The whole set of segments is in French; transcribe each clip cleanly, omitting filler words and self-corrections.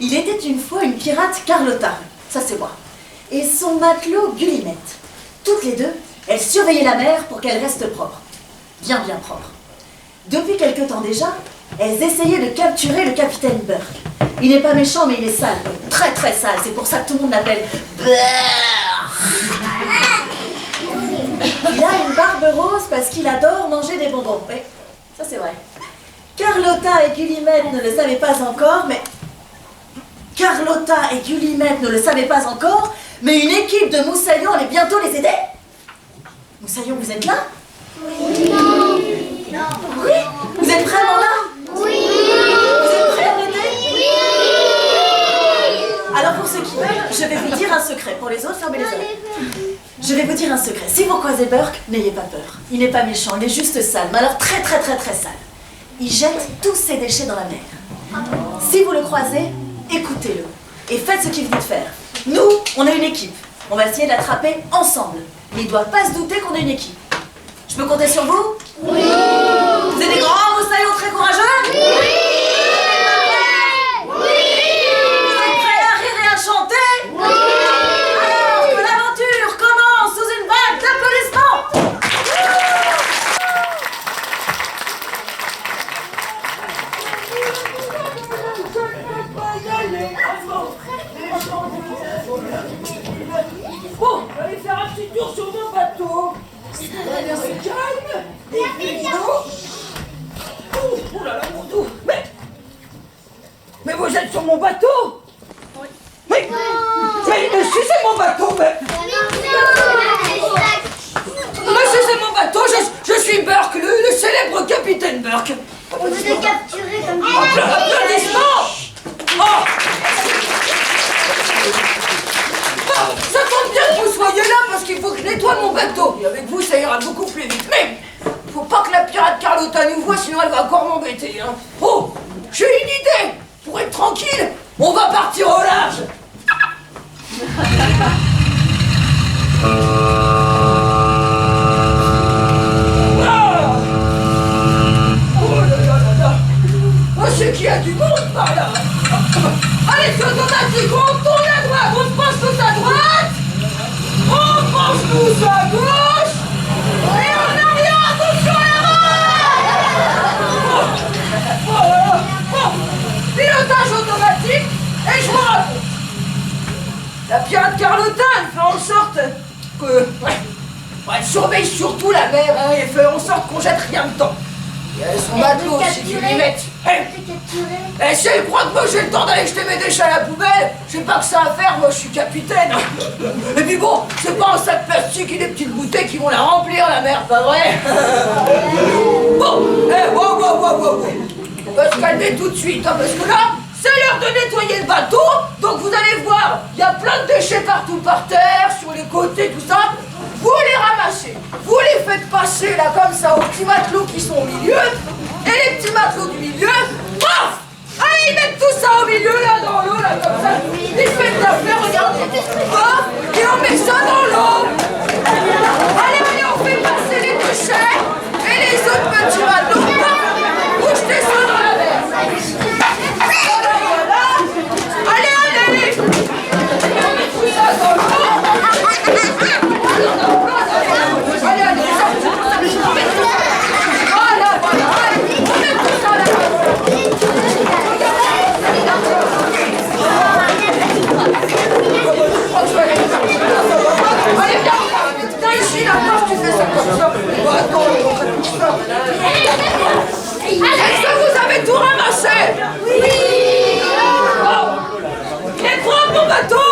Il était une fois une pirate Carlotta, ça c'est moi, et son matelot Gullimette. Toutes les deux, elles surveillaient la mer pour qu'elle reste propre. Bien propre. Depuis quelque temps déjà, elles essayaient de capturer le capitaine Burke. Il n'est pas méchant, mais il est sale. Très sale, c'est pour ça que tout le monde l'appelle Burke. Il a une barbe rose parce qu'il adore manger des bonbons. Oui, ça c'est vrai. Carlotta et Gullimette ne le savaient pas encore, mais... une équipe de moussaillons allait bientôt les aider. Moussaillons, vous êtes là? Oui. Non. Oui? Vous êtes vraiment là? Oui. Vous êtes prêts à m'aider? Oui. Alors pour ceux qui veulent, je vais vous dire un secret. Pour les autres, fermez les oreilles. Je vais vous dire un secret. Si vous croisez Burke, n'ayez pas peur. Il n'est pas méchant, il est juste sale. Mais alors très sale. Il jette tous ses déchets dans la mer. Si vous le croisez, écoutez-le. Et faites ce qu'il vous dit de faire. Nous, on a une équipe. On va essayer de l'attraper ensemble. Mais il ne doit pas se douter qu'on est une équipe. Je peux compter sur vous? Oui. Vous êtes des grands moussaillons très courageux? Oui. Vous êtes prêts à rire et à chanter? Oui. Alors que l'aventure commence sous une vague d'applaudissements! Bon, je vais aller faire un petit tour sur mon bateau. C'est calme. Oh là là, mon dos. Mais vous êtes sur mon bateau? Oui. Mais si c'est mon bateau, mais si c'est mon bateau, je suis Burke, le célèbre capitaine Burke. On veut te capturer comme ça. Applaudissements! Oh! Ça tombe bien que vous soyez là parce qu'il faut que je nettoie mon bateau. Et avec vous, ça ira beaucoup plus vite. Mais faut pas que la pirate Carlotta nous voie, sinon elle va encore m'embêter. Hein. Oh, j'ai une idée. Pour être tranquille, on va partir au large. Oh, c'est qu'il y a du monde par là. Allez, c'est automatique, on tourne à droite, on pense tous à droite, on pense tous à gauche, et en arrière, attention à l'avant. Pilotage automatique, et je vous raconte. La pirate Carlotta, elle fait en sorte que... elle surveille surtout la mer, hein, et fait en sorte qu'on jette rien dedans. Il y a son matelot aussi, Gullimette. Et si elle croit que moi j'ai le temps d'aller jeter mes déchets à la poubelle, j'ai pas que ça à faire, moi je suis capitaine. Et puis bon, c'est pas un sac plastique et des petites bouteilles qui vont la remplir la mer, pas vrai? Bon, wow. On va se calmer tout de suite, hein, parce que là, c'est l'heure de nettoyer le bateau. Donc vous allez voir, il y a plein de déchets partout par terre, sur les côtés, tout ça. Vous les ramassez, vous les faites passer là comme ça aux petits matelots qui sont au milieu, et les petits matelots du milieu, paf! Allez, ils mettent tout ça au milieu là dans l'eau, là comme ça. Ils font l'affaire, regardez, paf! Et on met ça dans l'eau. Allez, on fait passer les déchets et les autres petits matelots, paf! Vous jetez ça dans la mer. Voilà. Allez! On met tout ça dans l'eau. Est-ce que vous avez tout ramassé? Oui. Bon. Il est propre mon bateau?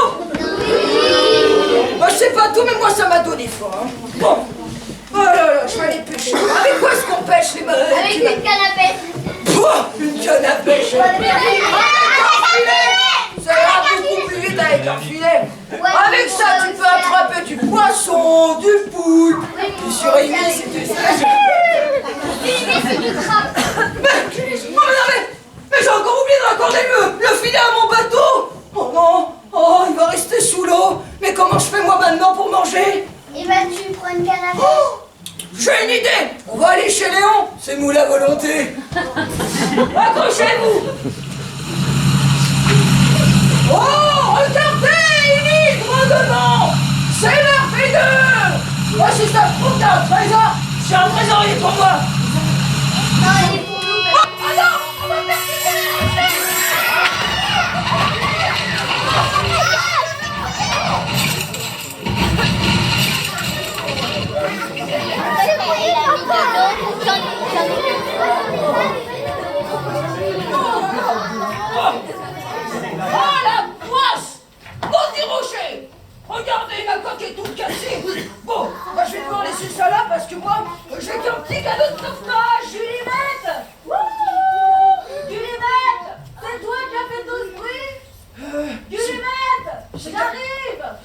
Bah, je sais pas tout, mais moi ça m'a donné faim. Hein. Bon. Oh là là, je vais aller pêcher. Avec quoi est-ce qu'on pêche les marins? Avec une canne à pêche. Une canne à pêche. Avec un filet. Ça ira beaucoup plus vite avec un filet. Avec ça, tu peux attraper du poisson, du poule, du surimi, c'est du... Mais j'ai encore oublié de raccorder le filet à mon bateau. Oh non. Oh, il va rester sous l'eau. Mais comment je fais moi maintenant pour manger? Et bah tu prends une canne à pêche. Oh, j'ai une idée. On va aller chez Léon. C'est mou la volonté. Accrochez-vous.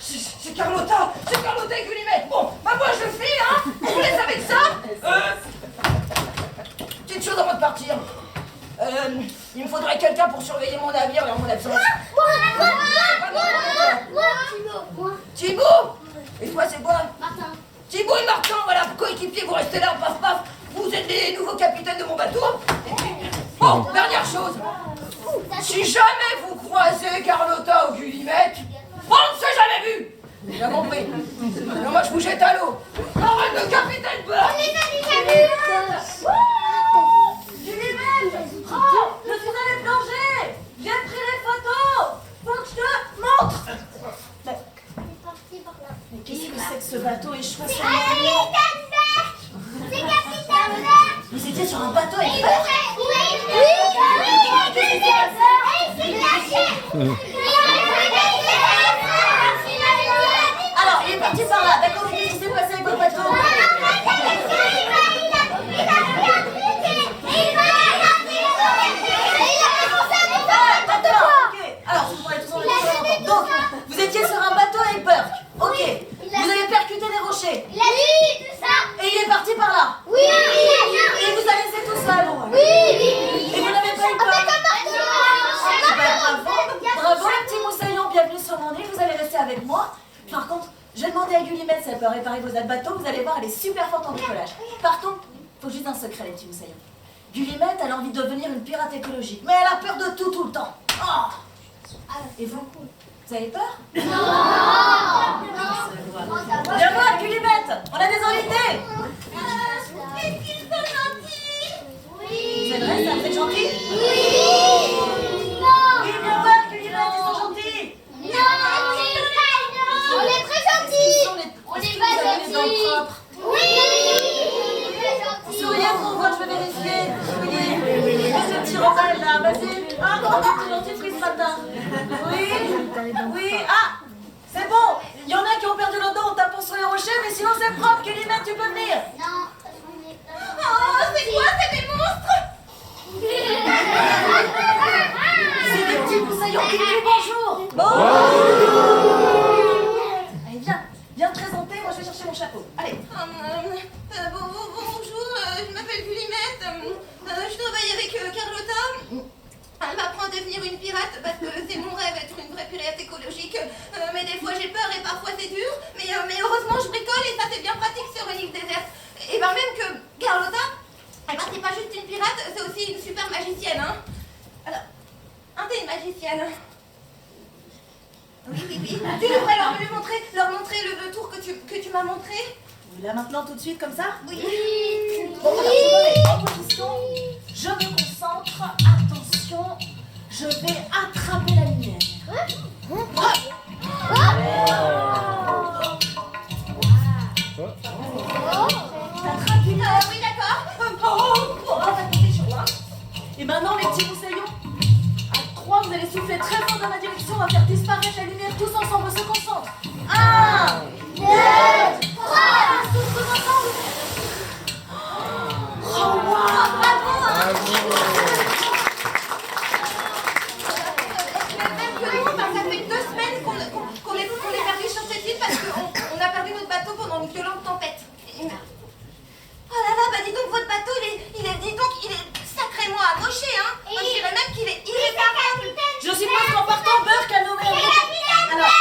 C'est Carlotta et Gullimette. Bon, bah moi je file, hein. Je vous laisse avec ça. Petite chose avant de partir. Il me faudrait quelqu'un pour surveiller mon navire là en mon absence. Moi. Thibaut. Et toi c'est quoi? Martin. Thibaut et Martin, voilà, coéquipiers, vous restez là, paf paf. Vous êtes les nouveaux capitaines de mon bateau. Bon, dernière chose. Si jamais vous croisez Carlotta ou Gullimette, on ne s'est jamais vu. J'ai compris. Non, moi je vous jette à l'eau. Arrête le capitaine Burke. Gullimette! Oh! Je suis allée plonger! J'ai pris les photos! Faut que je te montre! Mais qu'est-ce que c'est que ce bateau échoué sur le C'est Capitaine Burke. Vous étiez sur un bateau avec Burke? Alors, il est parti par là. D'accord, qu'est-ce qui s'est passé avec votre bateau? Alors, je vous parlais tous en même temps. Donc, vous étiez sur un bateau avec Burke. Ok. Vous avez percuté des rochers. Il a dit tout ça. Et il est parti par là. Oui. Et vous avez laissé tout seul. Oui. Et vous n'avez pas eu peur. Bravo les petits moussaillons, bienvenue sur mon île. Vous allez rester avec moi. Par contre, j'ai demandé à Gullimette si elle peut réparer vos ailes bateaux. Vous allez voir, elle est super forte en décollage. Par contre, faut juste un secret les petits moussaillons. Gullimette, elle a envie de devenir une pirate écologique. Mais elle a peur de tout le temps. Oh. Et vous avez peur? Non. Viens voir, Gullimette, on a des invités. Est-ce qu'ils sont gentils? Oui. C'est vrai, ça, vous êtes gentil? Oui. Oui, viens voir, Gullimette, ils sont gentils. Non. On est très gentils. On est pas gentils. Oui. Souriez pour voir, je vais vérifier. Souriez. Ce petit rebelle là, vas-y. Ah, comment tu es gentil ce matin? Oui. Oui. Ah, c'est bon. Il y en a qui ont perdu le dos en tapant sur les rochers, mais sinon c'est propre. Gullimette, tu peux venir. Non. Oh, c'est quoi? C'est des monstres. C'est des petits moussaillons qui disent bonjour. Bonjour. Allez, viens te présenter. Moi, je vais chercher mon chapeau. Allez. Bonjour, je m'appelle Gullimette. Je travaille avec Carlotta. Elle m'apprend à devenir une pirate parce que c'est mon rêve, être une vraie pirate écologique. Mais des fois j'ai peur et parfois c'est dur. Mais heureusement je bricole et ça c'est bien pratique sur une île déserte. Et ben même que Carlotta, eh ben, c'est pas juste une pirate, c'est aussi une super magicienne. Hein. Alors, t'es une magicienne. Oui. Tu devrais leur montrer le tour que tu m'as montré. Là maintenant, tout de suite, comme ça? Oui. Bon, alors, je me mets en position. Je me concentre. Attention, je vais attraper la lumière. T'attrapes une heure? Oui, d'accord. On va compter sur moi. Et maintenant, les petits moussaillons, à 3, vous allez souffler très fort dans ma direction. On va faire disparaître la lumière. Tous ensemble, on se concentre. 1, 2, 3. Tous ensemble. Oh, wow, bravo, hein. Même que nous, ça fait 2 semaines qu'on est perdu sur cette île parce qu'on a perdu notre bateau pendant une violente tempête. Oh là là, bah dis donc, votre bateau, il est sacrément amoché, hein. Moi, je dirais même qu'il est irréparable. Je suppose qu'en partant, Burke a nommé un... Alors,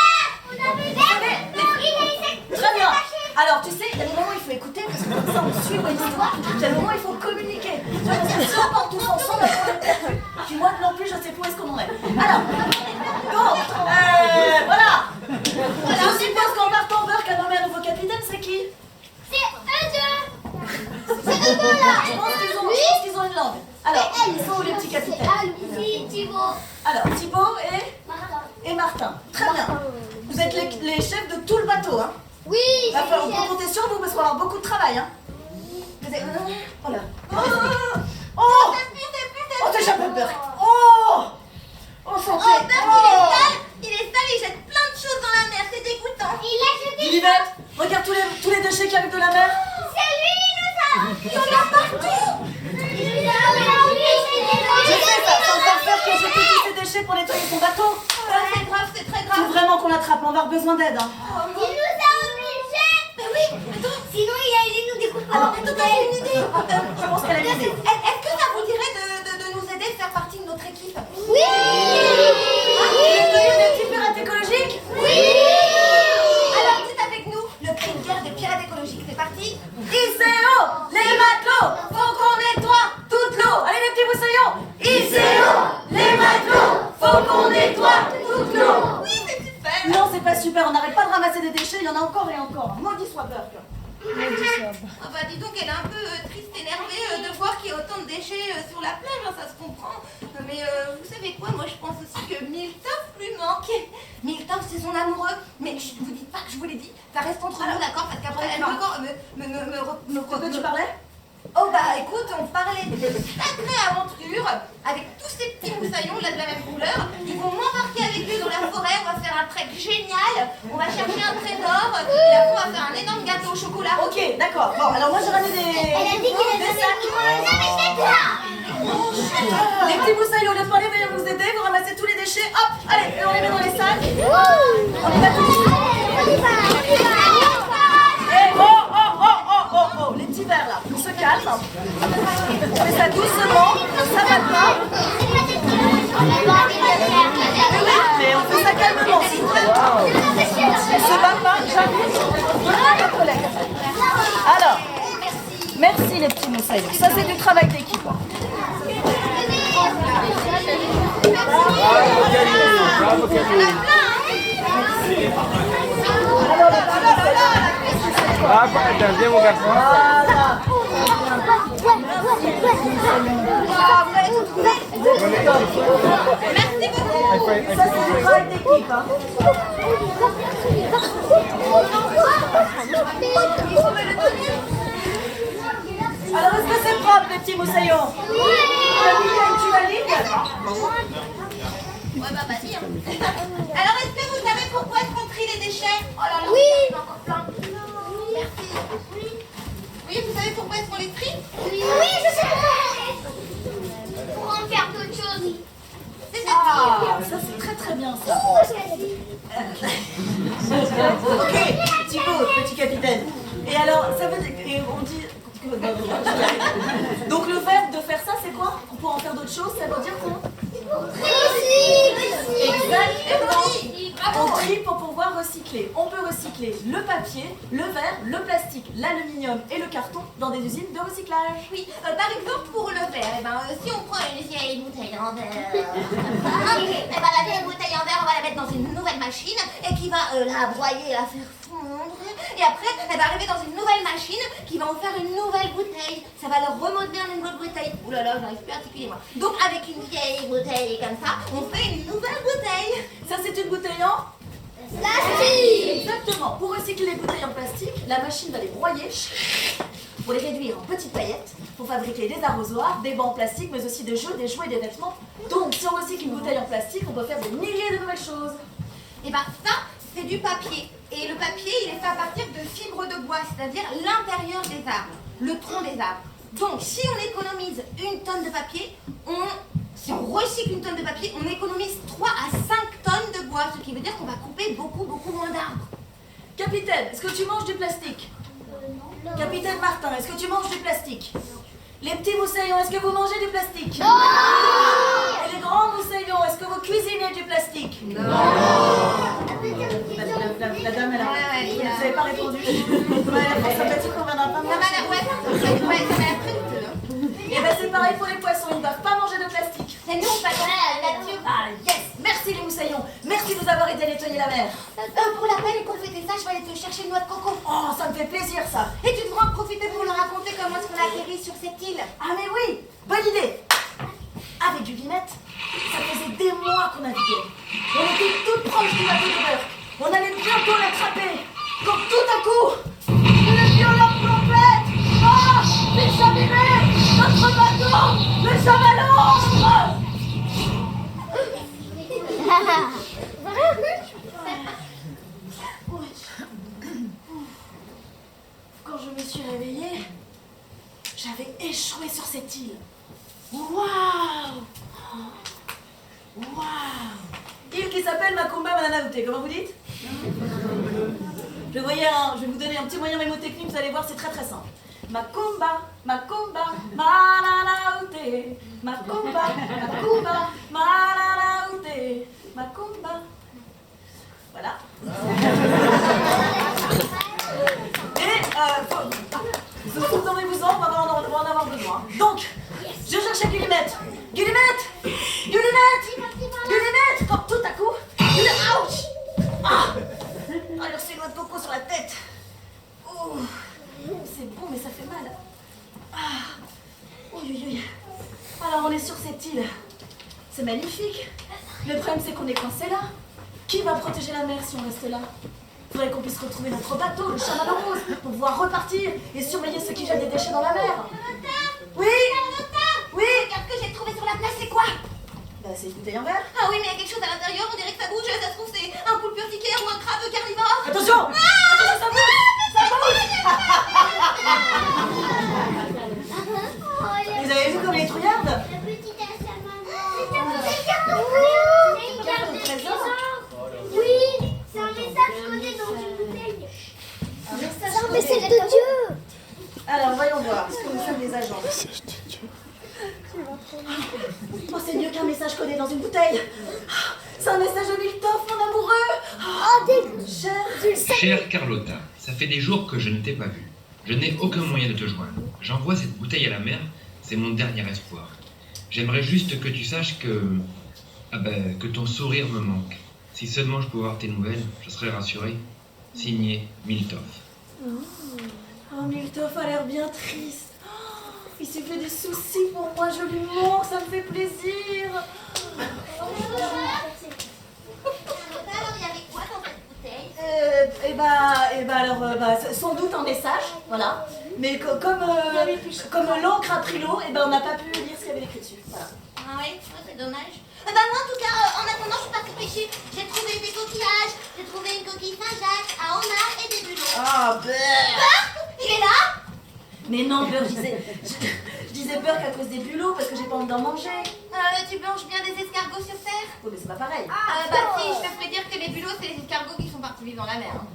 très bien. Alors, tu sais, il y a des moments où il faut écouter parce que comme ça, on suit l'histoire. Il y a des moments où il faut communiquer. Tu vois, parce que si on part tous ensemble, on est perdu. Puis moi, non plus, je sais plus où est-ce qu'on en est. Alors, donc, voilà. Je suppose qu'en partant, Burke a nommé un nouveau capitaine, c'est qui? C'est eux deux. C'est eux deux là. Je pense qu'ils ont une langue. Alors, ils sont où les petits capitaines? Lucie, Thibaut. Alors, Thibaut et Martin. Très bien. Vous êtes les chefs de tout le bateau, hein? Oui, On peut compter sur vous parce qu'on va avoir beaucoup de travail, hein? Vous êtes... Oh là. Oh, t'es jamais Burke. Oh, santé. Oh, Burke, il est sale, il jette plein de choses dans la mer, c'est dégoûtant. Il a jeté. Gullimette, regarde tous les déchets qui arrivent de la mer. C'est lui, il y en a partout. Je sais, ça va faire que j'ai tous ces déchets pour nettoyer son bateau. C'est grave, c'est très grave. Faut vraiment qu'on l'attrape on va avoir besoin d'aide. Hein. Il nous a obligés. Mais oui, attends, sinon il nous découpe. Alors, attends, j'ai une idée. Je pense qu'elle a une idée. Est-ce que ça vous dirait de nous aider, de faire partie de notre équipe? Oui. Vous voulez devenir des petits pirates écologiques? Oui. Alors dites avec nous, le cri de guerre des pirates écologiques, c'est parti. ICO, les matelots, faut qu'on nettoie toute l'eau. Allez les petits moussaillons. ICO, les matelots, faut qu'on nettoie toute l'eau. Oui, c'est super. Non, c'est pas super, on n'arrête pas de ramasser des déchets, il y en a encore et encore. Maudit soit Burke. Ah bah dis donc, elle est un peu triste, énervée de voir qu'il y a autant de déchets sur la plage, hein, ça se comprend. Mais vous savez quoi, moi je pense aussi que Miltov lui manque. Miltov c'est son amoureux, mais je vous dis pas que je vous l'ai dit, ça reste entre nous, d'accord? Parce qu'après elle peut encore me De quoi tu parlais? Oh bah écoute, on parlait de sacrée aventure avec tous ces petits moussaillons là de la même couleur. Ils vont m'embarquer avec eux dans la forêt, on va faire un trek génial, on va chercher un trésor, et après on va faire un énorme gâteau au chocolat. Ok, d'accord. Bon, alors moi j'ai ramené Elle a dit qu'elle des avait sacs. Non mais c'est toi. Les petits moussaillons, les prenez, venez vous aider, vous ramassez tous les déchets, hop, allez, et on les met dans les sacs. On y va tout de suite. Eh, oh, les petits verres là, on se calme. On fait ça doucement, ça va pas. Mais on fait ça calmement, s'il vous plaît. On se bat pas, jamais. Les collègues. Alors, merci les petits moussaillons. Ça c'est du travail d'équipe. Ah, attention mon garçon. Voilà. Merci beaucoup. Ça c'est du travail d'équipe. Hein. Alors est-ce que c'est propre les petits moussaillons? Tu valides? Ouais bah vas-y. Alors est-ce que vous savez pourquoi est-ce qu'on trie les déchets? Oh là là, Oui. il y en a encore plein. Merci. Oui, vous savez pourquoi est-ce qu'on les trie? Oui, je sais pas. Pour en faire d'autres choses. C'est cette Ah, ça c'est très très bien ça. Ok, Thibaut, petit capitaine. Et alors, ça veut dire, et on dit, donc le verbe de faire ça c'est quoi? Pour en faire d'autres choses, ça veut dire qu'on... Exactement. On trie pour pouvoir recycler. On peut recycler le papier, le verre, le plastique, l'aluminium et le carton dans des usines de recyclage. Oui, par exemple pour le verre, eh ben, si on prend une vieille bouteille en verre, eh ben, la vieille bouteille en verre, on va la mettre dans une nouvelle machine et qui va la broyer, la faire fondre. Et après, elle va arriver dans une nouvelle machine qui va en faire une nouvelle bouteille. Ça va le remodeler en une nouvelle bouteille. Ouh là là, j'arrive plus à articuler moi. Donc avec une vieille bouteille comme ça, on fait une nouvelle bouteille. Ça c'est une bouteille en... Plastique. Exactement. Pour recycler les bouteilles en plastique, la machine va les broyer pour les réduire en petites paillettes, pour fabriquer des arrosoirs, des bancs en plastique, mais aussi des jeux, des jouets, des vêtements. Donc, si on recycle une bouteille en plastique, on peut faire des milliers de nouvelles choses. Et ben ça, c'est du papier. Et le papier, il est fait à partir de fibres de bois, c'est-à-dire l'intérieur des arbres, le tronc des arbres. Donc, si on économise une tonne de papier, si on recycle une tonne de papier, on économise 3 à 5 tonnes de bois, ce qui veut dire qu'on va couper beaucoup moins d'arbres. Capitaine, est-ce que tu manges du plastique? Capitaine Martin, est-ce que tu manges du plastique? Les petits moussaillons, est-ce que vous mangez du plastique? Non. Et les grands moussaillons, est-ce que vous cuisinez du plastique? Non. La dame, elle a... Vous n'avez pas répondu. Ouais, c'est sympathique qu'on viendra pas Ça m'a l'air, ouais, ça m'a l'air très douteux. Et ben c'est pareil pour les poissons, ils ne doivent pas manger de plastique. Et nous, on passe à la nature. Ah yes, merci les moussaillons, merci de nous avoir aidé à nettoyer la mer. Pour la peine et pour fêter ça, je vais aller te chercher une noix de coco. Oh, ça me fait plaisir ça. Et tu devras en profiter pour leur raconter comment est-ce qu'on a atterri sur cette île. Ah mais oui, bonne idée. Avec du Guillemette, ça faisait des mois qu'on naviguait. On était tout proche du bateau de Burke. On allait bientôt l'attraper. Quand tout à coup, une violente tempête. Ah, les cheminées, notre bateau, le chavalanche. Quand je me suis réveillée, j'avais échoué sur cette île. Waouh! Waouh! Île qui s'appelle Macumba Mananaute, comment vous dites? Je vais vous donner un petit moyen mémotechnique, vous allez voir, c'est très très simple. Macumba, macumba, malalaute. Macumba, macumba, malalaute. Macumba. Voilà. Et, tournez-vous-en, on va en avoir besoin. Donc, je cherchais Guillemette. Guillemette, comme tout à coup, ouch. Ah, alors c'est noix de coco sur la tête. Oh, c'est bon, mais ça fait mal. Ah, oui. Alors on est sur cette île. C'est magnifique. Le problème c'est qu'on est coincé là. Qui va protéger la mer si on reste là? Il faudrait qu'on puisse retrouver notre bateau, le chamallow rose, pour pouvoir repartir et surveiller ceux qui jettent des déchets dans la mer. Oui. Regarde que j'ai trouvé sur la place, c'est quoi? Bah c'est une bouteille en verre. Ah oui, mais il y a quelque chose à l'intérieur, on dirait que ça bouge, ça se trouve c'est un poulpe urticaire ou un crabe carnivore. Attention, ça bouge. Vous avez vu comme les trouillardes? La petite à sa maman. Oui, c'est un message codé dans une bouteille. C'est un message de Dieu. Alors voyons voir ce que nous sommes les agents. Oh, c'est mieux qu'un message codé dans une bouteille. C'est un message de Miltoff, mon amoureux. Oh, des cher. Chère Carlotta, ça fait des jours que je ne t'ai pas vue. Je n'ai aucun moyen de te joindre. J'envoie cette bouteille à la mer, c'est mon dernier espoir. J'aimerais juste que tu saches que ton sourire me manque. Si seulement je pouvais avoir tes nouvelles, je serais rassuré. Signé Miltoff. Oh, Miltoff a l'air bien triste. Il s'est fait des soucis pour moi, je lui manque, ça me fait plaisir. Alors, il y avait quoi dans cette bouteille? Sans doute un message, voilà. Mais comme l'encre a pris l'eau, on n'a pas pu lire ce qu'il y avait écrit dessus. Voilà. Ah oui, c'est dommage. Moi en tout cas, en attendant, je suis partie pêcher. J'ai trouvé des coquillages, j'ai trouvé une coquille Saint-Jacques à homard et des bulots. Ah, Burk! Il est là? Mais non, Burk, je disais Burk à cause des bulots, parce que j'ai pas envie d'en manger. Tu manges bien des escargots sur terre? Oui, mais c'est pas pareil. Si, je te ferais dire que les bulots, c'est les escargots qui sont partis vivre dans la mer. Hein.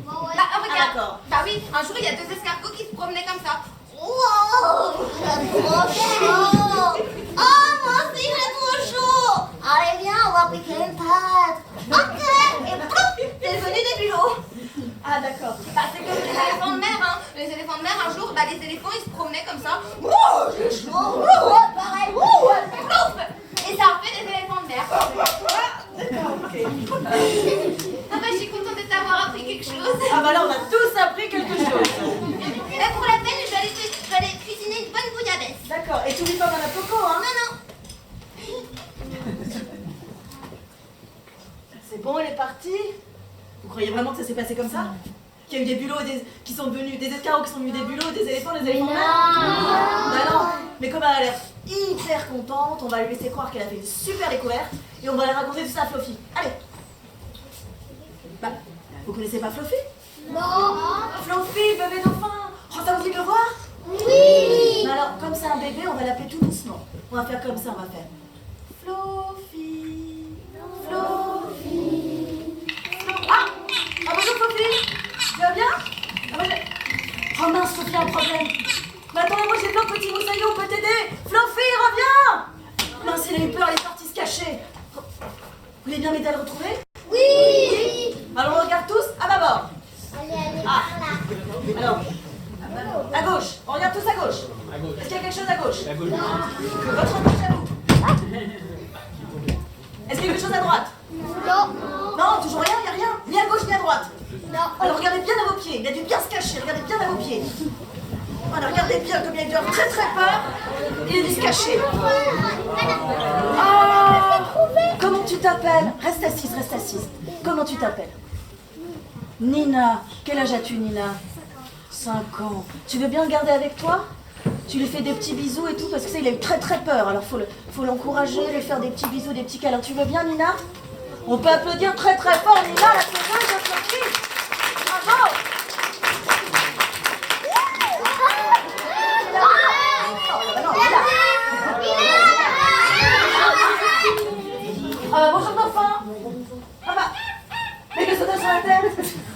Regarde. d'accord. Bah oui, un jour, il y a deux escargots qui se promenaient comme ça. Wow, j'ai trop chaud. Oh, moi aussi, j'ai trop chaud. Allez, viens, on va piquer une pâte. Ok, et plouf, c'est devenu des bulots. Ah, d'accord. C'est comme les éléphants de mer, hein. Les éléphants de mer, un jour, les éléphants, ils se promenaient comme ça. Wouh, j'ai chaud. Pareil, plouf. Et ça a fait des éléphants de mer. D'accord, ok. Je suis contente de t'avoir appris quelque chose. Ah bah là, on a tous appris quelque chose. Et pour la peine, je vais aller cuisiner une bonne bouillabaisse. D'accord, et tu n'oublies pas Madame Coco, hein? Non. C'est bon, elle est partie? Vous croyez vraiment que ça s'est passé comme ça? Qu'il y a eu des bulots qui sont devenus des escargots qui sont devenus des bulots, des éléphants de mer? Bah non. Mais comme elle a l'air hyper contente, on va lui laisser croire qu'elle a fait une super découverte et on va lui raconter tout ça à Fluffy. Allez. Bah, vous connaissez pas Fluffy? Non. Fluffy, bébé dauphin. Oh, ça vous dit de le voir? Oui. Mais alors, comme c'est un bébé, on va l'appeler tout doucement. On va faire comme ça, on va faire Fluffy, Fluffy. Ah bonjour Fluffy. Tu vas bien? Oh mince, Fluffy a un problème. Mais attendez, moi j'ai plein de petits moussaillons, on peut t'aider. Fluffy, reviens. Mince, il a eu peur, il est sorti se cacher. Vous voulez bien m'aider à le retrouver? Oui. Alors on regarde tous à ma bord. Allez, Ah. par là. Alors, à gauche, on regarde tous à gauche. Est-ce qu'il y a quelque chose à gauche? Votre gauche à vous. Est-ce qu'il y a quelque chose à droite? Non. Non, toujours rien, il n'y a rien. Ni à gauche ni à droite. Non. Alors regardez bien à vos pieds, il a dû bien se cacher, regardez bien à vos pieds. Voilà, regardez bien comme il a dû avoir très très peur. Il a dû se cacher. Comment tu t'appelles? Reste assise. Comment tu t'appelles? Nina. Quel âge as-tu, Nina? 5 ans. Tu veux bien le garder avec toi? Tu lui fais des petits bisous et tout, parce que ça, il a eu très très peur. Alors faut l'encourager, lui faire des petits bisous, des petits câlins. Tu veux bien, Nina? On peut applaudir très très fort, Nina, la sauveuse de Fluffy. Bravo! Bonjour, enfant. Ah bah, mais que se passe? sur la tête.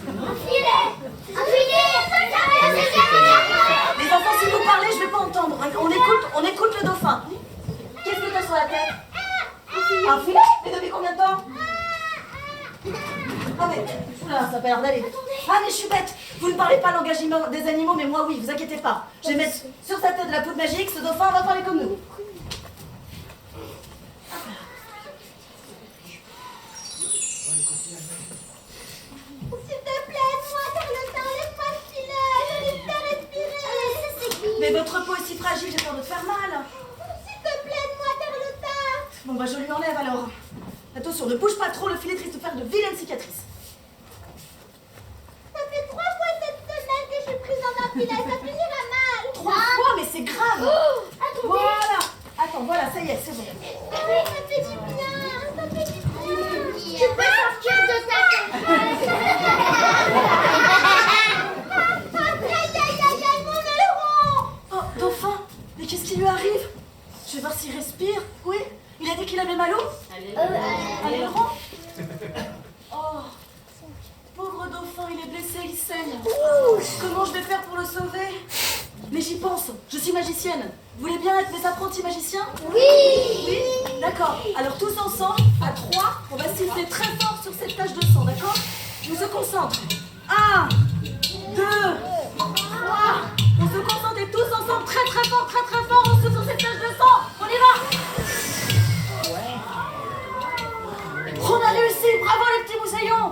Un filet. Les enfants, si vous parlez, je vais pas entendre. On écoute le dauphin. Qu'est-ce que t'as sur la tête? Un filet? Mais depuis combien de temps? Ah mais, oula, ça a pas l'air d'aller. Ah mais je suis bête. Vous ne parlez pas le langage des animaux, mais moi oui, vous inquiétez pas. Je vais mettre sur sa tête de la poudre magique, ce dauphin va parler comme nous. S'il te plaît, moi, Carlotta, laisse-moi le filet. Je n'ai pas respirer. Mais votre peau est si fragile, j'ai peur de te faire mal. S'il te plaît, moi, Carlotta. Bon bah je lui enlève alors. Attention, ne bouge pas trop, le filet risque de faire de vilaines cicatrices. Ça fait 3 fois cette semaine que je suis prise dans un filet. Ça finira mal. 3 fois, mais c'est grave. Voilà. Attends, voilà, ça y est, c'est bon. Ah oui, ça fait du bien. Ça fait du bien. Tu peux sortir de ta tête. Aïe, mon aileron. Oh, dauphin, mais qu'est-ce qui lui arrive? Je vais voir s'il respire. Oui, il a dit qu'il avait mal où? À l'aileron. Oh, pauvre dauphin, il est blessé, il saigne. Comment je vais faire pour le sauver? Mais j'y pense, je suis magicienne. Vous voulez bien être mes apprentis magiciens? Oui. D'accord, alors tous ensemble, à 3, on va siffler très fort sur cette tache de sang, d'accord? On se concentre. 1, 2, 3. On se concentre et tous ensemble, très très fort, on se sur cette tache de sang. On y va. On a réussi, bravo les petits moussaillons.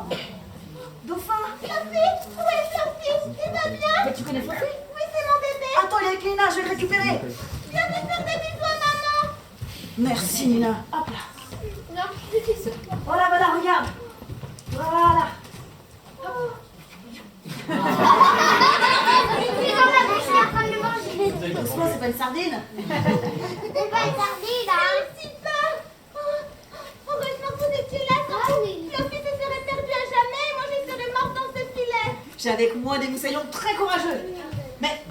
Dauphin. Fluffy, où est Fluffy? Il va bien? Mais tu connais Fluffy? Oui, c'est mon bébé. Attends, il est avec Lina, je vais le récupérer. Viens me faire des bisous à maman. Merci Nina. Hop là. Non, je suis sûre. Voilà, regarde. Voilà. Tu es dans ma bouche, je suis en train de le manger. Doucement, c'est pas une sardine. C'est pas une sardine, hein. Si peur. Heureusement que vous étiez là. Ah oui. Fluffy se serait perdu à jamais. Moi, je serais morte dans ce filet. J'ai avec moi des moussaillons très courageux. Mais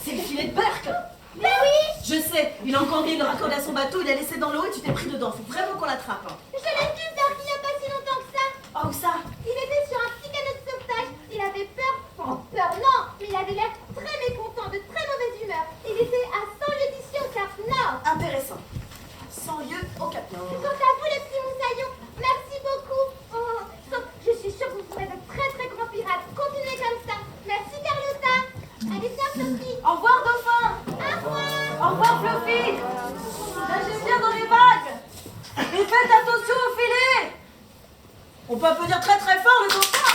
c'est le filet de Burke. Mais oui. Je sais, il a encore mis le raccorder à son bateau, il l'a laissé dans l'eau et tu t'es pris dedans. Faut vraiment qu'on l'attrape. Je l'ai vu, Burke, il n'y a pas si longtemps que ça. Oh, où ça? Il était sur un petit canot de sauvetage. Il avait peur. Enfin, peur, non. Mais il avait l'air très mécontent, de très mauvaise humeur. Il était à 100 lieues d'ici au Cap Nord. Intéressant. 100 lieues au Cap Nord. Quant à vous, les petits moussaillons, merci beaucoup. Oh, je suis sûre que vous serez de très très grands pirates. Continuez comme ça. Merci, Carlotta. Allez, viens, Fluffy. Au revoir, dauphin. Au revoir. Au revoir, Fluffy. Nagez bien dans les vagues. Et faites attention au filet. On peut applaudir très très fort le dauphin.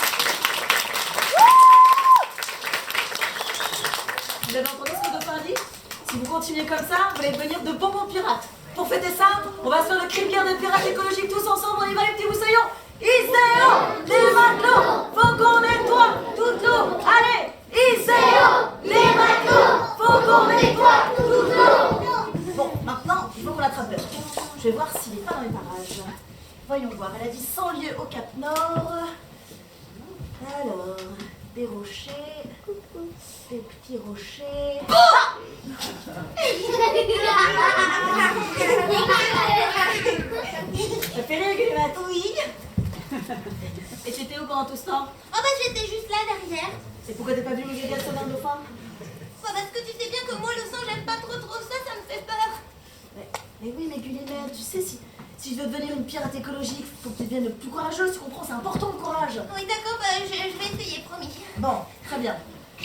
Vous avez entendu ce que le dauphin dit? Si vous continuez comme ça, vous allez devenir de bons pirates. Pour fêter ça, on va se faire le cri de guerre des pirates écologiques tous ensemble. On y va les petits moussaillons. Iséo, les matelots, faut qu'on nettoie toute l'eau. Allez, Iséo, les matelots, faut qu'on nettoie toute l'eau. Bon, maintenant, il faut qu'on l'attrape. Je vais voir s'il n'est pas dans les parages. Voyons voir, elle a dit 100 lieues au Cap Nord. Alors, des rochers, des petits rochers. Ça fait rire, Guillemette? Oui. Et t'étais où pendant tout ce temps? Oh bah j'étais juste là derrière. Et pourquoi t'es pas venu nous aider à sauver un dauphin? Bah parce que tu sais bien que moi le sang j'aime pas trop ça, ça me fait peur. Mais oui, mais Gullimère, tu sais, si je veux devenir une pirate écologique, faut que tu deviennes plus courageuse, tu comprends? C'est important le courage. Oui d'accord, bah je vais essayer, promis. Bon, très bien. Oh,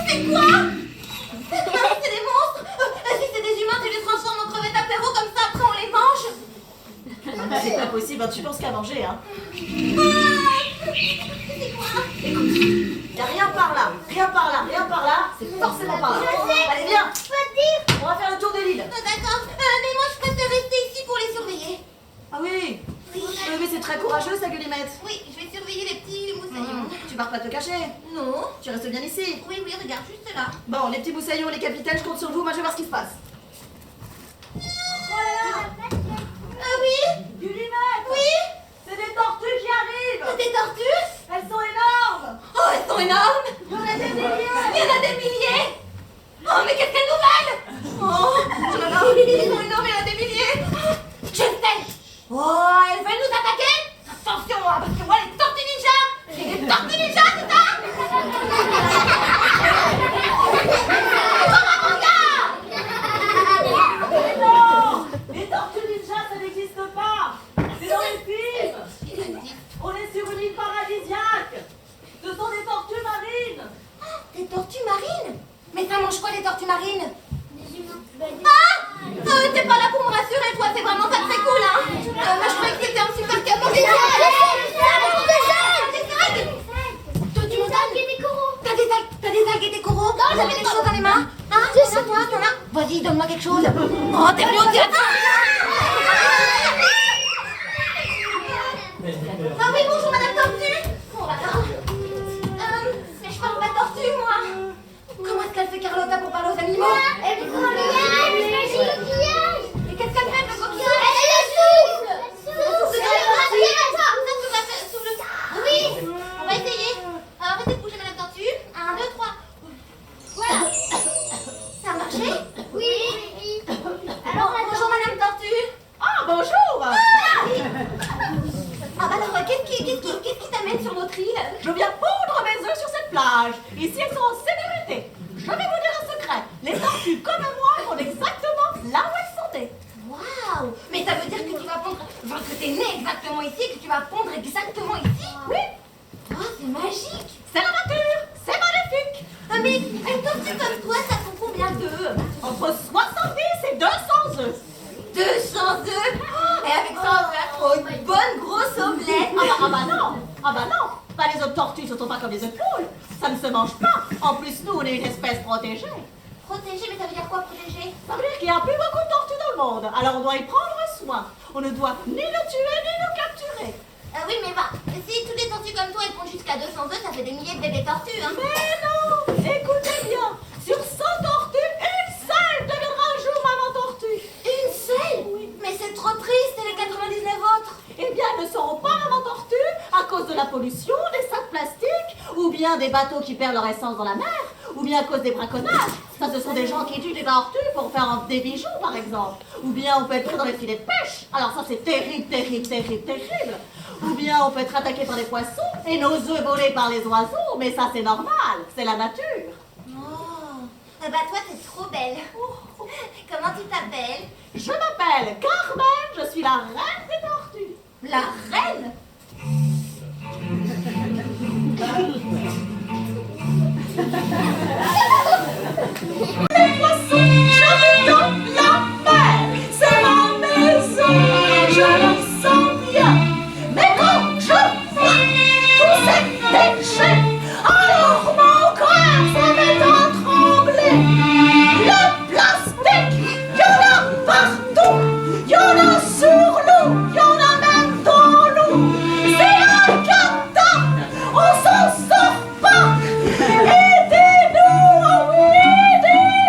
c'est quoi? C'est des monstres. Si c'est des humains, tu les transformes en crevettes apéro comme ça, après on les mange. C'est pas possible, hein, tu penses qu'à manger, hein. C'est quoi? Écoute, y a rien par là, c'est forcément par là. Allez, viens, on va faire le tour de l'île. D'accord, mais moi je préfère rester ici pour les surveiller. Ah oui, mais c'est très courageux, ça, Gullimette. Oui, je vais surveiller les petits moussaillons. Tu pars pas te cacher, Non. tu restes bien ici. Oui, regarde, juste là. Bon, les petits moussaillons, les capitaines, je compte sur vous, moi je vais voir ce qui se passe. Ah oui? Gullimette, Oui? c'est des tortues qui arrivent. Des tortues? Elles sont énormes. Oh, elles sont énormes! Il y en a des milliers. Il y en a des milliers! Oh, mais qu'est-ce qu'elles nous valent! Oh là là, ils sont énormes, il y en a des milliers! Je sais! Oh, elles veulent nous attaquer? Attention, Ah, parce que moi, les tortues ninja, j'ai des tortues ninja, c'est ça? Non! Les tortues ninja, ça n'existe pas! C'est dans les films! On est sur une île paradisiaque! Ce sont des tortues marines! Des tortues marines? Mais ça mange quoi, les tortues marines? Des humains. T'es pas là pour me rassurer, toi, c'est vraiment pas très cool, hein? Moi, je croyais que t'étais un super capot. Des algues! Toi, tu me donnes des coraux. T'as des algues et des coraux? Non, j'avais des choses dans les mains. Hein? T'en as? Vas-y, donne-moi quelque chose. Oh, t'es venu au théâtre. Ah oui, bonjour, Madame Tortue. Oh là là. Mais je parle pas de tortue, moi. Comment est-ce qu'elle fait Carlotta pour parler aux animaux? Elle est coquillage. Et qu'est-ce qu'elle fait, le coquillage? Elle souffle. Oui, on va essayer. Arrêtez de bouger, Madame Tortue. 1, 2, 3. Voilà. Ça a marché? Oui. Alors, bonjour, Madame Tortue. Ah, bonjour! Ah bah alors, qu'est-ce qui t'amène sur notre île? Je viens pondre mes œufs sur cette plage. Ici, elles sont en sécurité. Je vais vous dire un secret. Les tortues, comme moi, vont exactement là où elles sont nées. Waouh! Mais ça veut dire que tu vas pondre... Enfin, que t'es né exactement ici et que tu vas pondre exactement ici? Oui, Oh, c'est magique! c'est la nature. C'est magnifique. Mais une tortue comme toi, ça prend combien d'œufs? Entre 70 et 200 œufs. 200 œufs! Et avec ça, on va trop une bonne grosse omelette! Ah bah non. Bah, les œufs de tortue, ce sont pas comme les œufs de poule. Ça ne se mange pas. En plus, nous, on est une espèce protégée. Protégé, mais ça veut dire quoi, protégé? Ça veut dire qu'il n'y a plus beaucoup de tortues dans le monde. Alors on doit y prendre soin. On ne doit ni le tuer, ni le capturer. Oui, mais bah, si toutes les tortues comme toi, elles font jusqu'à 200 œufs, ça fait des milliers de bébés tortues, hein! Mais non! Écoutez bien. Sur 100 tortues, une seule deviendra un jour maman tortue. Une seule? Mais c'est trop triste, et les 99 autres! Eh bien, elles ne seront pas maman tortue à cause de la pollution, des sacs plastiques, ou bien des bateaux qui perdent leur essence dans la mer, ou bien à cause des braconnages. Ça, ce sont des gens qui tuent des tortues pour faire des bijoux, par exemple. Ou bien on peut être pris dans les filets de pêche. Alors ça, c'est terrible, terrible, terrible, terrible. Ou bien on peut être attaqué par des poissons et nos œufs volés par les oiseaux. Mais ça, c'est normal. C'est la nature. Oh! Bah, toi, t'es trop belle! Comment tu t'appelles? Je m'appelle Carmen. Je suis la reine des tortues. La reine? Les poissons, j'habite dans la mer. C'est ma maison. Je le sens bien. Mais quand je vois tous ces déchets, alors mon cœur se met à trembler. Le plastique, il y en a partout. Il y en a sur l'eau, il y en a même dans l'eau. C'est un cata, on s'en sort pas. Aidez-nous, oh oui, aidez-nous.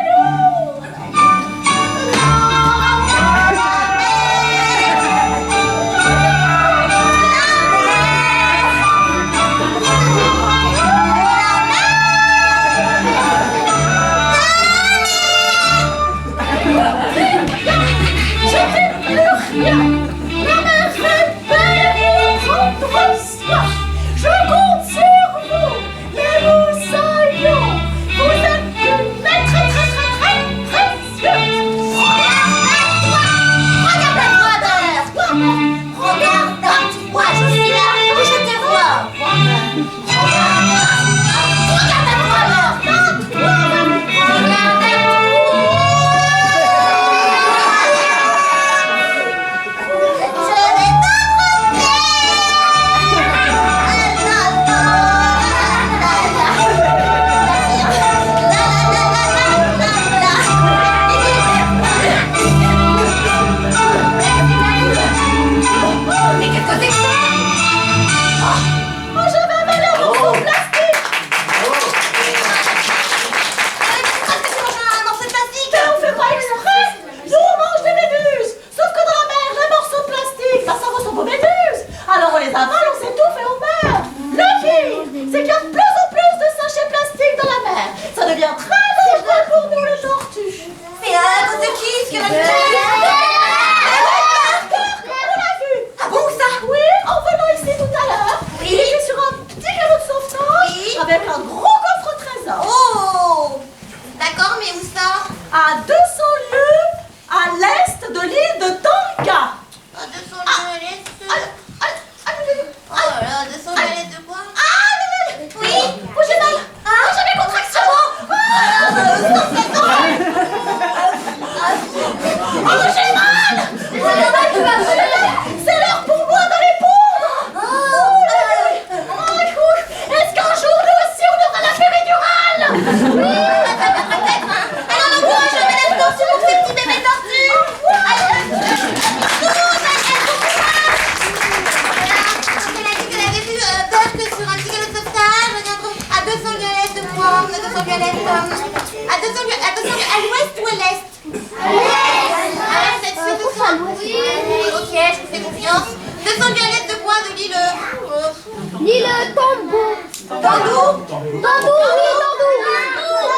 Dandou. Dandou, oui, Dandou.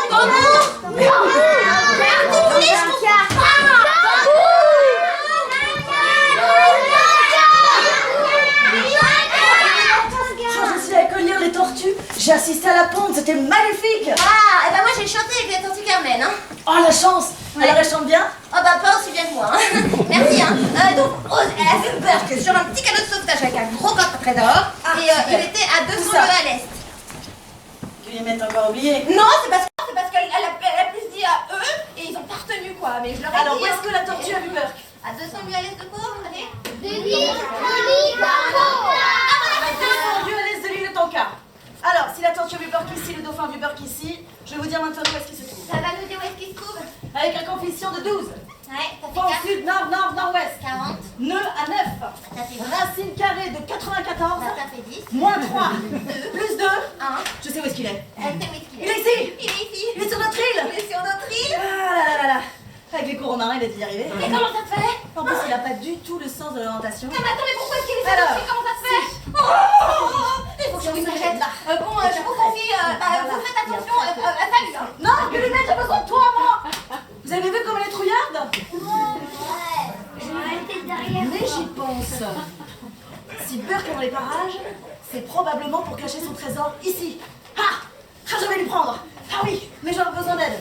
Dandou. Je suis allée cueillir les tortues. J'ai assisté à la ponte, c'était magnifique. Ah, et ben moi j'ai chanté avec la tortue Carmen, hein. Oh la chance. Ouais. Alors elle chante bien? Oh bah pas aussi bien que moi, hein. Merci, hein. Donc, Rose, elle a fait peur que sur un petit cadeau de sauvetage avec un gros coffre trésor. Ah, Et super. il était à 200 Où ça? lieues à l'est. Tu les mets encore oublié. Non, c'est parce qu'elle a plus dit à eux et ils ont pas retenu quoi. Mais je leur ai Alors dit. où est-ce que la tortue a vu Burke? À 200 lieues à l'est de quoi? Allez. Descendu à l'est de l'île de Tonka. Alors, si la tortue a vu Burke ici, le dauphin a vu Burke ici, je vais vous dire maintenant où est-ce qu'il se trouve. Ça va nous dire où est-ce qu'il se trouve? Avec un coefficient de 12. Ouais, ça Pont fait 4. sud, nord, nord, nord-ouest. 40. Nœud à 9. Ça fait 20. Racine carrée de 94. Ça fait 10. Moins 3. Plus 2. 1. Je sais où est-ce qu'il est. Elle sait où est-ce qu'il Il est ici. Il est ici. Il est sur notre île. Il est sur notre île. Ah là là là là. Avec les courants marins, il est d'y arriver. Mais comment ça se fait? En plus, il n'a pas du tout le sens de l'orientation. Non mais attends, mais pourquoi est-ce qu'il est sur Alors. notre île? Comment ça se fait? Oh, il faut que je vous achète là. Bon, je vous confie, vous faites attention, salut. Hein. Non, Gullimette, j'ai besoin de toi, moi. Vous avez vu comme elle est trouillarde? Mais j'y pense. Si Burke est dans les parages, c'est probablement pour cacher son trésor ici. Ah, je vais lui prendre. Ah oui, mais j'aurai besoin d'aide.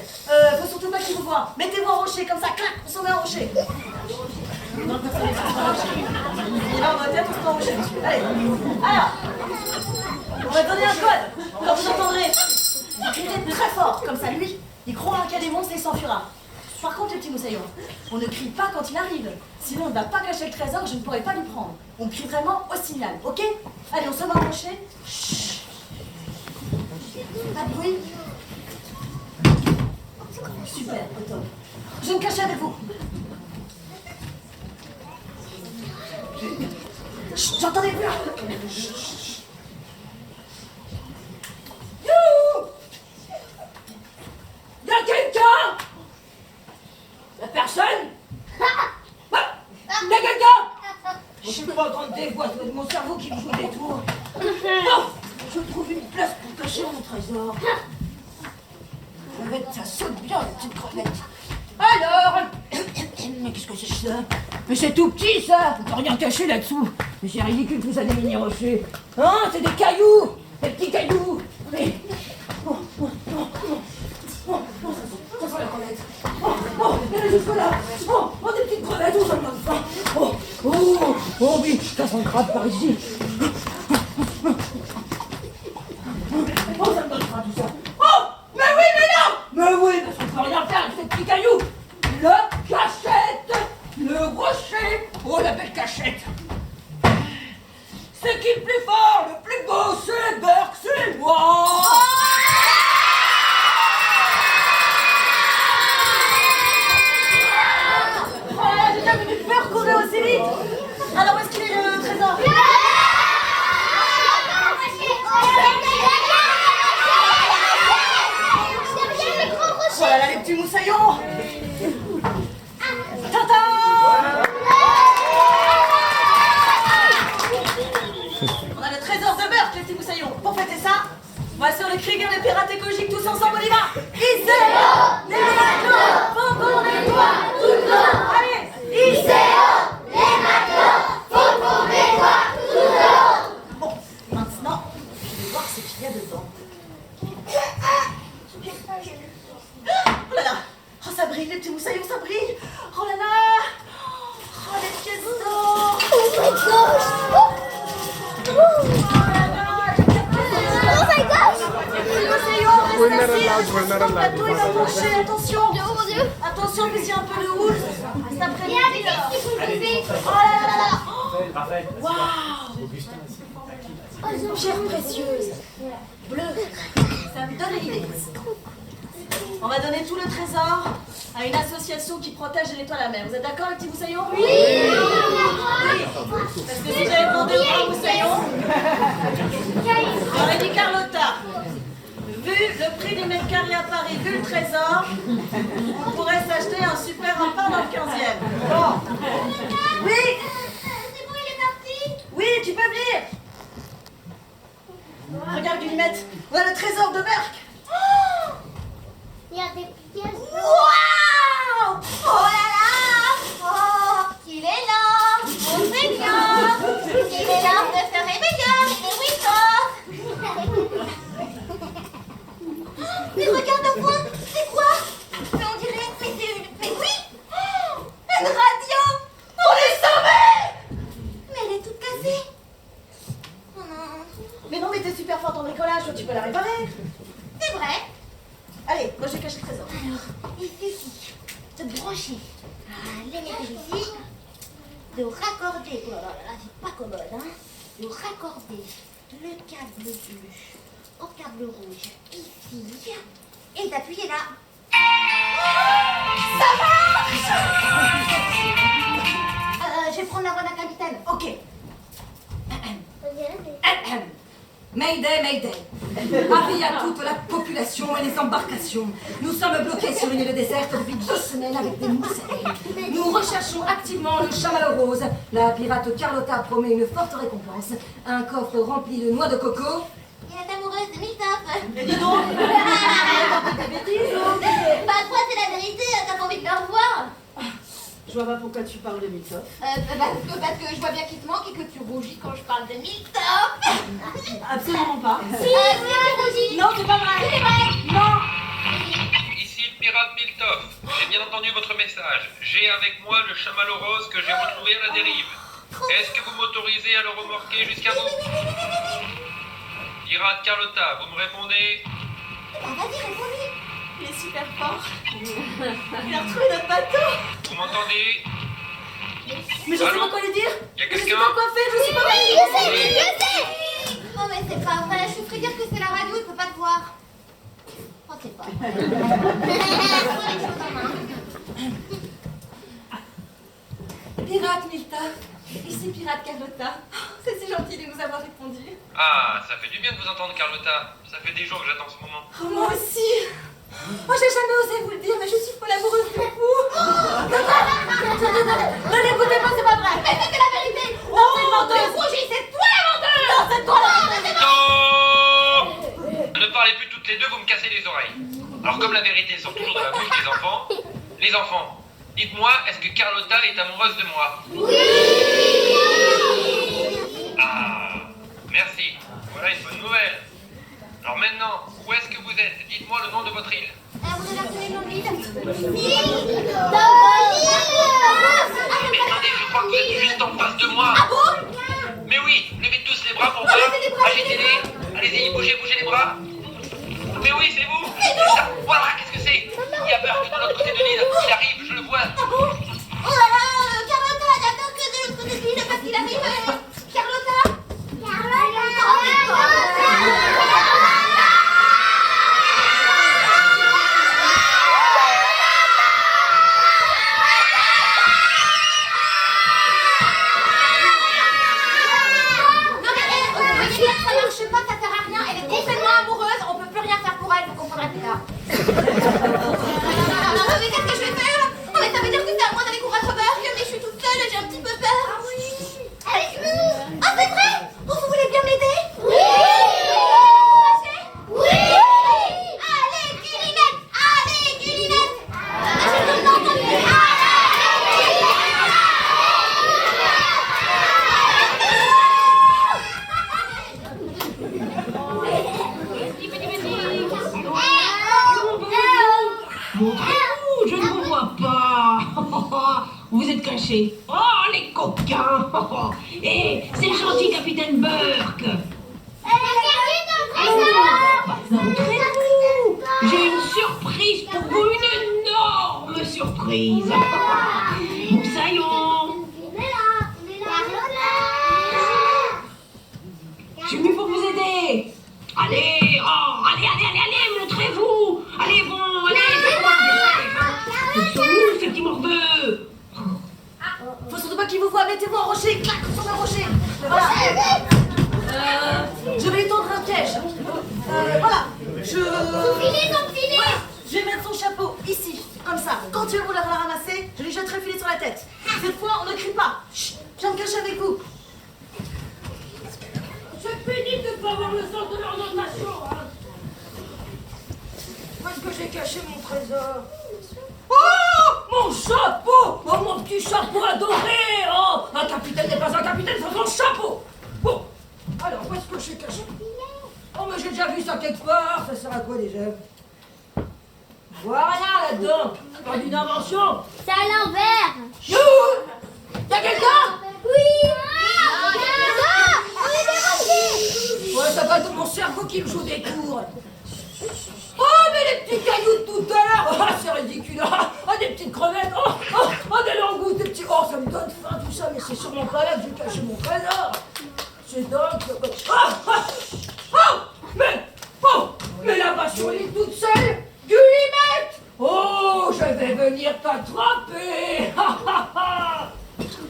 Faut surtout pas qu'il vous voie. Mettez-vous en rocher, comme ça, clac, on s'en met en rocher. Non, personne n'est en rocher. Il va en tête, on se met en rocher. Allez, alors, on va donner un code. Quand vous entendrez, vous crierez très fort, comme ça, lui, il croira qu'il y a des monstres et il s'enfuira. Par contre, les petits moussaillons, on ne crie pas quand il arrive. Sinon, on ne va pas cacher le trésor, je ne pourrai pas lui prendre. On crie vraiment au signal, ok? Allez, on se met en rocher. Chut. Pas de bruit. Super, au top. Je vais me cacher avec vous. Chut, j'entendais plus. You! Y'a quelqu'un? Y'a personne? Y'a quelqu'un? Je suis pas en train de dévoiler mon cerveau qui me joue des tours. Non! Je trouve une place pour cacher mon trésor. Crevette, ça saute bien, la petite crevette. Alors, mais qu'est-ce que c'est que ça? Mais c'est tout petit ça, on peut rien cacher là-dessous. Mais c'est ridicule tout ça des mini-rochers. Hein, c'est des cailloux, des petits cailloux. Mais... Oh, ça sent la crevette. Elle est jusque là. Des petites crevettes, ça me donne faim. Oui, ça sent le crabe par ici. Ça me donne faim tout ça. Mais oui, mais non! Mais oui, parce qu'on peut rien faire avec ces petits cailloux. Le cachette, le rocher, la belle cachette. C'est qui le plus fort, le plus beau, c'est Burke, c'est moi. Oh là là, j'ai jamais vu Burke courir aussi vite. Alors, où est-ce qu'il est le trésor? Oh là là, les petits moussaillons! Tata! On a le trésor de Burke, les petits moussaillons. Pour fêter ça, on va sur le Krieger des pirates écologiques tous ensemble, on y va! ICO! Les matelots! Faut qu'on nettoie tout le temps! Allez! ICO! Les matelots! Faut qu'on nettoie tout le temps! Bon, maintenant, je vais voir ce qu'il y a dedans. Oh là là! Oh, ça brille, les petits moussaillons, ça brille! Oh là là! Oh, les pièces d'or! Oh my gosh! Oh là là! Oh my gosh! Les moussaillons, restez assis! We're not Le allowed. bateau, il va pencher, attention! Oh mon dieu! Attention, mais il y a un peu de houle! Cet après-midi, Oh oh là là là là! Waouh! Pierre précieuse! Bleue! Ça me donne l'idée! On va donner tout le trésor à une association qui protège et nettoie la mer. Vous êtes d'accord, les petits moussaillons? Oui! Oui! Parce que si j'avais demandé aux grands moussaillons, j'aurais dit Carlotta. Vu le prix des mètres carrés à Paris, vu le trésor, on pourrait s'acheter un super appart dans le 15e. Bon. Oui! C'est bon, il est parti? Oui, tu peux venir! Regarde, Guillemette, on a le trésor de Burke. Il y a des pièces. Waouh! Oh là là! Oh, qu'il est là! Mon Seigneur! Il est l'heure de se réveiller! Il est 8 heures! Mais regarde au fond! C'est quoi? Mais on dirait... Mais c'est une... Mais oui! Oh, une radio! On est sauvés! Mais elle est toute cassée! Oh non! Mais non, mais t'es super forte en bricolage, toi, tu peux la réparer. C'est vrai! Allez, moi j'ai caché le trésor. Alors, il suffit de brancher l'émetteur ici, de raccorder, oh là là, c'est pas commode, hein, de raccorder le câble bleu au câble rouge ici, et d'appuyer là. Ça marche! Je vais prendre la voix d'un capitaine. Ok. Mayday, Mayday. Avis à toute la population et les embarcations. Nous sommes bloqués sur une île déserte depuis 2 semaines avec des moussettes. Nous recherchons activement le chamallow rose. La pirate Carlotta promet une forte récompense. Un coffre rempli de noix de coco. Et elle est amoureuse de Miltop. Et dis donc. Bah toi c'est la vérité, t'as pas envie de le revoir. Je vois pas pourquoi tu parles de Miltop. Parce que je vois bien qu'il te manque et que tu rougis quand je parle de Miltop. Absolument pas. Si, tu rougis. Non, c'est pas vrai. C'est vrai. Non. Ici le pirate Miltov. J'ai bien entendu votre message. J'ai avec moi le chamallow rose que j'ai retrouvé à la dérive. Est-ce que vous m'autorisez à le remorquer jusqu'à vous? Pirate Carlotta, vous me répondez? Vas-y, réponds-lui. Il est super fort. Il a retrouvé notre bateau. Vous m'entendez? Mais je sais Allô? pas quoi lui dire. Y a Je sais quelqu'un? pas quoi faire, je sais pas quoi dire. Oh mais c'est pas vrai, je te ferais dire que c'est la radio, il peut pas te voir. Oh c'est pas vrai. Pirate Milta. Ici Pirate Carlotta. C'est si gentil de nous avoir répondu. Ah, ça fait du bien de vous entendre, Carlotta. Ça fait des jours que j'attends ce moment. Oh, moi aussi. Moi, j'ai jamais osé vous le dire, mais je suis folle amoureuse de vous. Ne l'écoutez pas, c'est pas vrai. Mais c'était la vérité. Non, c'est une menteuse. Roger, c'est toi la menteuse. Non, c'est toi la menteuse. Stop! Ne parlez plus toutes les deux, vous me cassez les oreilles. Alors comme la vérité sort toujours de la bouche des enfants, dites-moi, est-ce que Carlotta est amoureuse de moi? Ah, merci. Voilà une bonne nouvelle. Alors maintenant, où est-ce que vous êtes? Dites-moi le nom de votre île. Vous avez retenu le nom de l'île? Mais attendez, je crois que vous êtes juste en face de moi. Ah bon? Mais oui, levez tous les bras pour voir. Agitez-les. Allez-y, bougez les bras. Mais oui, c'est vous. C'est ça. Voilà, qu'est-ce que c'est? Il y a Burke de l'autre côté de l'île. Il arrive, je le vois. Oh là là, Carlotta, d'accord que de l'autre côté de l'île parce qu'il arrive. Carlotta? Non mais vous voyez bien que ça marche pas, ça sert à rien. Elle est complètement amoureuse, on peut plus rien faire pour elle, vous comprendrez plus tard. Non, mais qu'est-ce que je vais faire? Oh, mais ça veut dire que c'est à moi d'aller courir à Burke, mais je suis toute seule, j'ai un petit peu peur. Ah oui. Avec-nous. Ah c'est vrai? Oh, vous voulez bien m'aider? Oui. Oui. Allez, Guillemette. Allez, Guillemette. Je ne t'entends plus. Montrez-vous, je ne vous vois pas. Vous êtes cachés. Oh, les coquins. Et c'est le gentil capitaine Burke. Montrez-vous. J'ai une surprise pour vous, une énorme surprise. Moussaillon. Je suis venu pour vous aider. Allez, oh, allez, montrez-vous. Allez, bon, allez, où sont ces petits morveux? Faut surtout pas qu'il vous voie, mettez-vous en rocher, clac sur le rocher. Voilà. Je vais lui tendre un piège. Voilà. Voilà. Je vais mettre son chapeau ici, comme ça. Quand tu vas vouloir la ramasser, je lui jetterai le filet sur la tête. Cette fois, on ne crie pas. Chut, je vais me cacher avec vous. C'est pénible de ne pas avoir le sens de la caché mon trésor. Oh, mon chapeau! Oh, mon petit chapeau adoré! Oh, un capitaine n'est pas un capitaine sans son chapeau! Bon, alors, où est-ce que je suis caché? Oh, mais j'ai déjà vu ça quelque part. Ça sert à quoi déjà? Je vois rien là-dedans. C'est pas une invention. C'est à l'envers. Chou! Y'a quelqu'un? Oui. Ouais, ça va être mon cerveau qui me joue des tours. Oh, mais les petits cailloux de tout à l'heure! Ah, c'est ridicule! Ah, des petites crevettes! Des langoustes, des petits... Oh, ça me donne faim tout ça, mais c'est sûrement pas là que j'ai caché mon trésor! C'est dingue! Mais là-bas sur l'île toute seule, Gullimette! Oh, je vais venir t'attraper!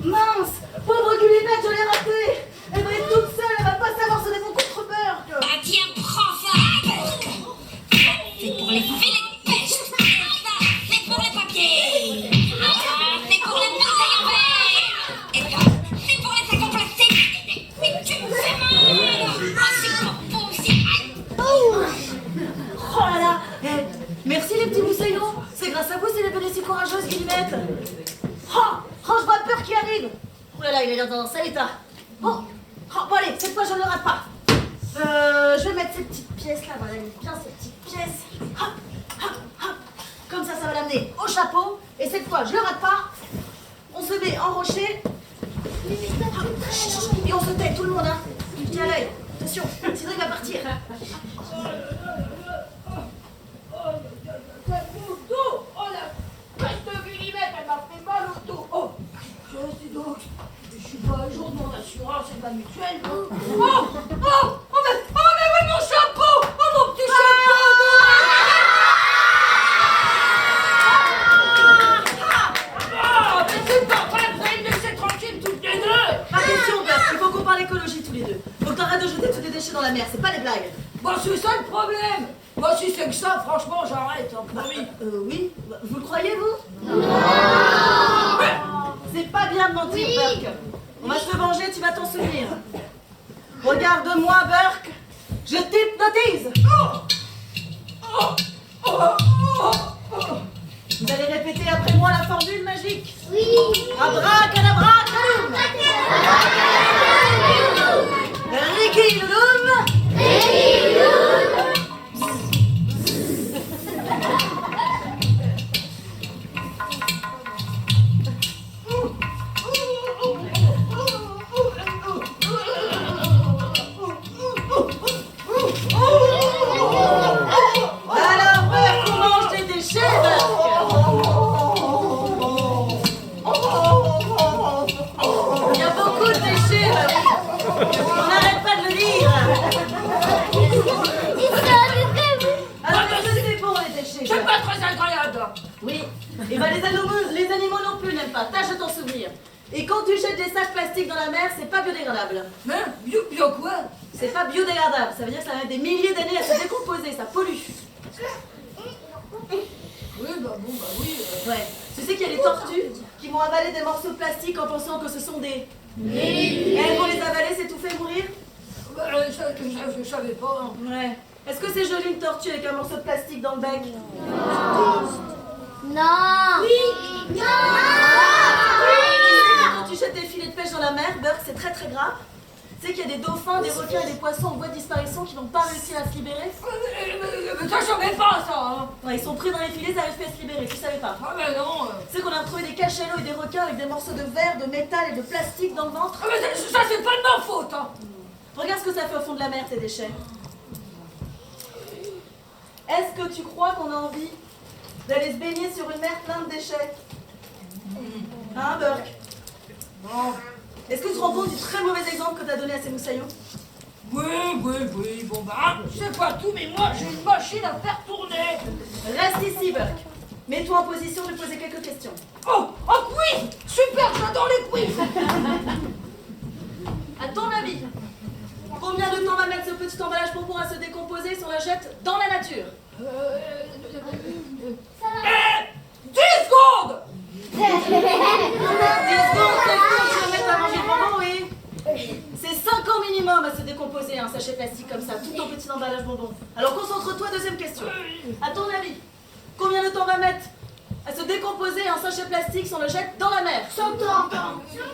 Mince! Pauvre Gullimette, je l'ai ratée! Elle va être toute seule, elle va pas savoir se défendre contre Burk! Ah tiens, prends ça. C'est pour les filets de pêche. Ça, c'est pour les papiers. C'est pour les bouteilles en verre. Et ça, c'est pour les sacs en plastique. Mais tu me fais mal. C'est pas possible. Oh là là! Merci les petits moussaillons! C'est grâce à vous si elle est devenue si courageuse, Gullimette! Oh, je vois Burk qui arrive! Oh là là, il a l'air dans un sale état! Bon, allez, cette fois je ne le rate pas! Je vais mettre ces petites pièces là, voilà, bien ces petites pièces. Hop, hop, hop. Comme ça va l'amener au chapeau. Et cette fois, je le rate pas. On se met en rocher. Et on se tait, tout le monde, hein. Je dis à l'œil. Attention, sinon il va partir. Oh, la peste de Gullimette, elle m'a fait mal au dos. Oh, je dis donc, je suis pas à jour de mon assurance et de ma mutuelle. Mais oui, mon chapeau! Oh, mon petit chapeau! Mais c'est pas vrai, vous allez me laisser tranquille toutes les deux! Pas question, Burk, il faut qu'on parle écologie tous les deux. Faut que t'arrêtes de jeter tous les déchets dans la mer, c'est pas des blagues. Bon, c'est ça le problème! Moi, si c'est que ça, franchement, j'arrête, hein, promis. Oui, vous le croyez, vous? C'est pas bien de mentir, Burk. On va se venger, tu vas t'en souvenir. Regarde-moi, Burk. Je t'hypnotise. Vous allez répéter après moi la formule magique. Oui. Abracadabra, caloum. Riki Louloum. Alors, Burk, on mange des déchets, Burk. Il y a beaucoup de déchets, Burk. On n'arrête pas de le dire. Alors, qu'est-ce que c'est bon, les déchets, C'est Burk? pas très agréable. Oui. Et ben les animaux non plus n'aiment pas. Tâche de t'en souvenir. Et quand tu jettes des sacs plastiques dans la mer, c'est pas biodégradable. Mais, bio quoi? C'est pas biodégradable. Ça veut dire que ça va mettre des milliers d'années à se décomposer. Ça pollue. Oui, bah oui. Ouais. Tu sais qu'il y a des tortues qui vont avaler des morceaux de plastique en pensant que ce sont des... Et elles vont les avaler, s'étouffer, mourir. Je savais pas. Hein. Ouais. Est-ce que c'est joli une tortue avec un morceau de plastique dans le bec? Non. Oui. Tu sais que quand tu jettes des filets de pêche dans la mer, Burk, c'est très très grave. Tu sais qu'il y a des dauphins, des requins et des poissons en voie de disparition qui n'ont pas réussi à se libérer. Mais ça, je savais pas ça. Hein. Ouais, ils sont pris dans les filets, ça n'arrive pas à se libérer, tu savais pas. Ah, mais non. Tu sais qu'on a retrouvé des cachalots et des requins avec des morceaux de verre, de métal et de plastique dans le ventre. Ah, mais ça, c'est pas de ma faute. Hein. Regarde ce que ça fait au fond de la mer, ces déchets. Est-ce que tu crois qu'on a envie d'aller se baigner sur une mer pleine de déchets? Hein, Burk? Non. Est-ce que tu te rends compte du très mauvais exemple que tu as donné à ces moussaillons? Oui, bon bah, c'est pas tout, mais moi, j'ai une machine à faire tourner. Reste ici, Burk. Mets-toi en position de poser quelques questions. Oh, quiz. Super, j'adore les quiz. À ton avis, combien de temps va mettre ce petit emballage pour pouvoir se décomposer si on la jette dans la nature? 10 secondes. 10 secondes, tu vas mettre à manger le bonbon, oui. C'est 5 ans minimum à se décomposer un sachet plastique comme ça, tout en petit emballage bonbon. Alors concentre-toi, deuxième question. À ton avis, Combien de temps va mettre à se décomposer un sachet plastique si on le jette dans la mer? 100 ans.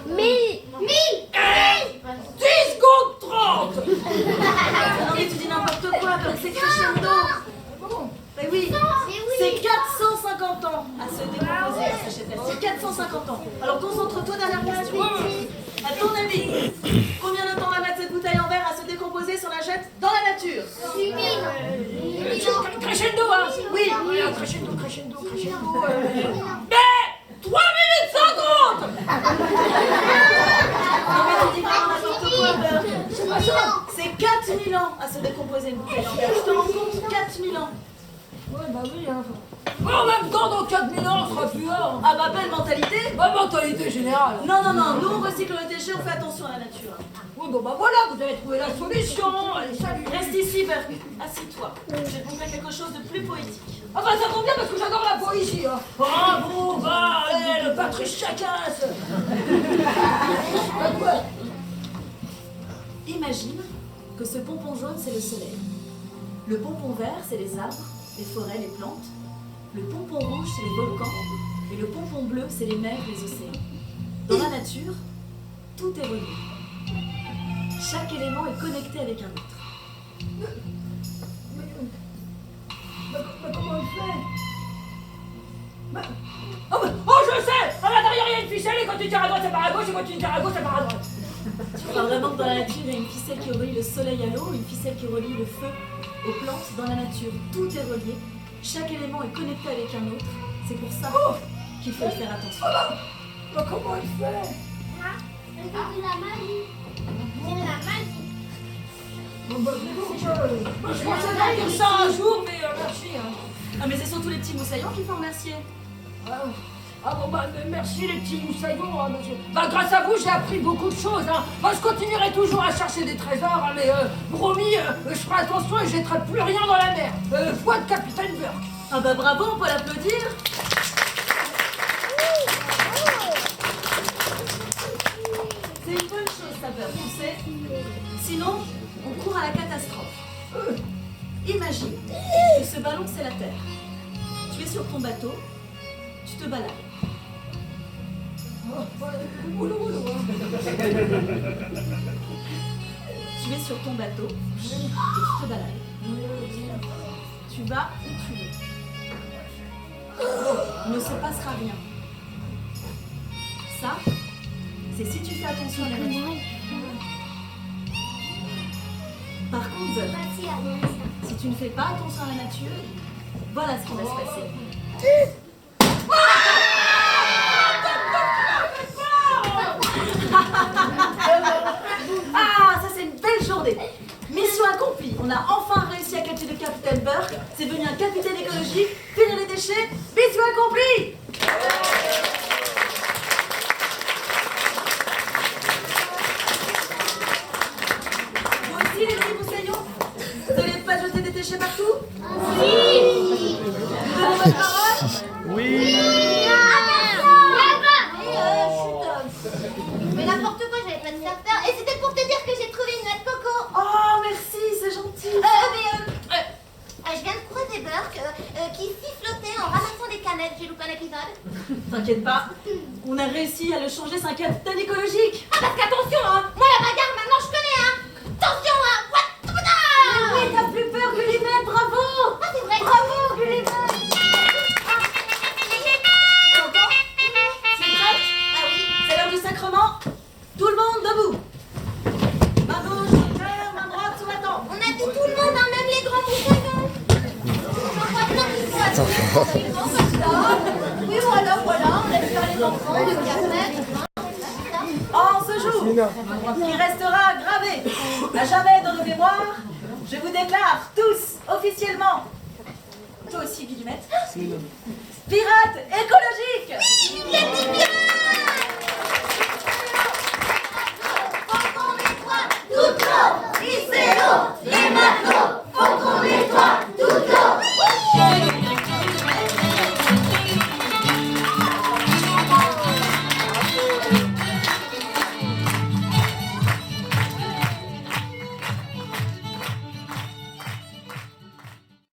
1000. 1000. 10 secondes 30. Non mais tu dis n'importe quoi, comme c'est crescendo. Mais oui, c'est 450 ans à se décomposer un sachet plastique. 450 ans. Alors concentre-toi derrière moi. À ton avis, combien de temps va mettre cette bouteille en verre à se décomposer si on la jette dans la nature? 6000. Crescendo, hein? Oui. Crescendo. Mais 3 minutes 50. Non mais tu dis vraiment n'importe quoi, Burke. C'est 4000 ans à se décomposer une bouteille en verre. Je te rends compte, 4000 ans. Ouais, bah oui, hein. En même temps, dans 4000 ans, on sera plus là. Ah bah belle mentalité. Ma mentalité générale. Non, nous on recycle les déchets, on fait attention à la nature. Oui, bon bah voilà, vous avez trouvé la solution. Allez, salut. Reste ici, Burke. Assis-toi. Je vais te montrer quelque chose de plus poétique. Ah bah ça tombe bien parce que j'adore la poésie, hein. Bravo, bah, allez, le Patrice Chacasse. Imagine que ce pompon jaune, c'est le soleil. Le pompon vert, c'est les arbres, les forêts, les plantes. Le pompon rouge, c'est les volcans. Et le pompon bleu, c'est les mers, les océans. Dans la nature, tout est relié. Chaque élément est connecté avec un autre. Mais comment il fait? Oh, je sais! À l'intérieur, il y a une ficelle et quand tu tires à droite, ça part à gauche et quand tu tires à gauche, ça part à droite. Tu crois vraiment que dans la nature, il y a une ficelle qui relie le soleil à l'eau, une ficelle qui relie le feu aux plantes. Dans la nature, tout est relié. Chaque élément est connecté avec un autre. C'est pour ça qu'il faut faire attention. Mais comment il fait? C'est de la magie. C'est de la magie. Bon, bah, je pensais pas dire ça un jour, mais merci. Hein. Ah mais c'est surtout les petits moussaillons qu'il faut remercier. Ah bon bah merci les petits moussaillons, hein, monsieur. Bah grâce à vous j'ai appris beaucoup de choses. Hein. Moi je continuerai toujours à chercher des trésors, hein, mais promis, je ferai attention et je jetterai plus rien dans la mer. Foi de Capitaine Burke. Ah bah bravo, on peut l'applaudir. C'est une bonne chose ça, Burke, tu sais. Sinon, on court à la catastrophe. Imagine que ce ballon c'est la Terre. Tu es sur ton bateau, tu te balades. Tu es sur ton bateau et tu te balades. Tu vas où tu veux. Il ne se passera rien. Ça, c'est si tu fais attention à la nature. Par contre, si tu ne fais pas attention à la nature, voilà ce qui va se passer. Ah, ça c'est une belle journée. Mission accomplie. On a enfin réussi à capturer le capitaine Burke. C'est devenu un capitaine écologique. Finir les déchets. Mission accomplie. Vous aussi les petits moussaillons, vous n'allez pas jeter des déchets partout? Oui. Vous donnez votre parole? Oui. Mais n'importe quoi, j'avais pas de faire faire. Et c'était pour te dire que j'ai trouvé une noix de coco. Oh, merci, c'est gentil. Je viens de croiser Burke qui sifflotait en ramassant des canettes. J'ai loupé un épisode. T'inquiète pas, on a réussi à le changer, c'est un capitaine écologique. Ah, parce qu'attention, hein. Moi, la bagarre, maintenant, je connais, hein. Attention, hein. What? Oui, t'as plus peur que lui-même, bravo. Ah, c'est vrai. Bravo, Gulliver. Tu entends? C'est prêt? Ah oui. C'est l'heure du sacrement. Tout le monde debout. Main gauche, main claire, main droite sous la tempe. On a dit tout le monde, hein, même les grands moussaillons. J'en vois plein qui sont assis comme ça. Oui, voilà, on laisse faire les enfants, le café. En ce jour, qui restera gravé à jamais dans nos mémoires, je vous déclare tous officiellement, toi aussi Guillemette, pirate écologique. Vive les petits pirates!